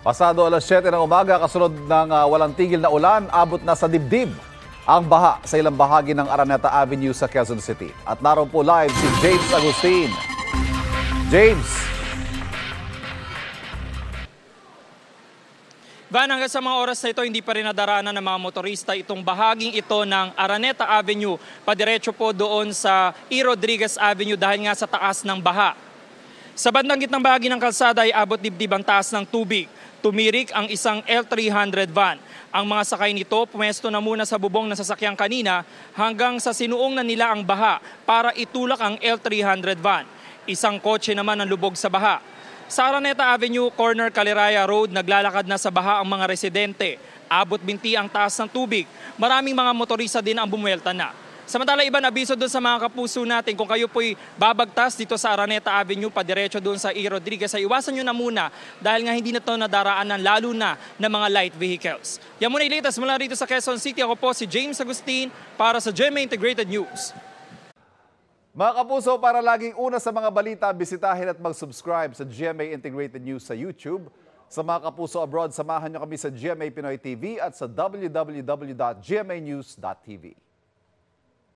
Pasado alas 7 ng umaga, kasunod ng walang tigil na ulan, abot na sa dibdib ang baha sa ilang bahagi ng Araneta Avenue sa Quezon City. At naroon po live si James Agustin. James. Van, hanggang sa mga oras na ito, hindi pa rin nadaraanan ng mga motorista itong bahaging ito ng Araneta Avenue. Padiretso po doon sa E. Rodriguez Avenue dahil nga sa taas ng baha. Sa bandang gitnang bahagi ng kalsada ay abot dibdib ang taas ng tubig. Tumirik ang isang L300 van. Ang mga sakay nito pumesto na muna sa bubong ng sasakyan kanina hanggang sa sinuong na nila ang baha para itulak ang L300 van. Isang kotse naman ang lubog sa baha. Sa Araneta Avenue, corner Caliraya Road, naglalakad na sa baha ang mga residente. Abot binti ang taas ng tubig. Maraming mga motorista din ang bumuelta na. Samantala, iba na abiso doon sa mga kapuso natin. Kung kayo po'y babagtas dito sa Araneta Avenue, padiretso doon sa E. Rodriguez, ay iwasan nyo na muna dahil nga hindi na ito nadaraanan lalo na ng mga light vehicles. Yan muna ilitas mula rito sa Quezon City. Ako po si James Agustin para sa GMA Integrated News. Mga kapuso, para laging una sa mga balita, bisitahin at mag-subscribe sa GMA Integrated News sa YouTube. Sa mga kapuso abroad, samahan nyo kami sa GMA Pinoy TV at sa www.gmanews.tv.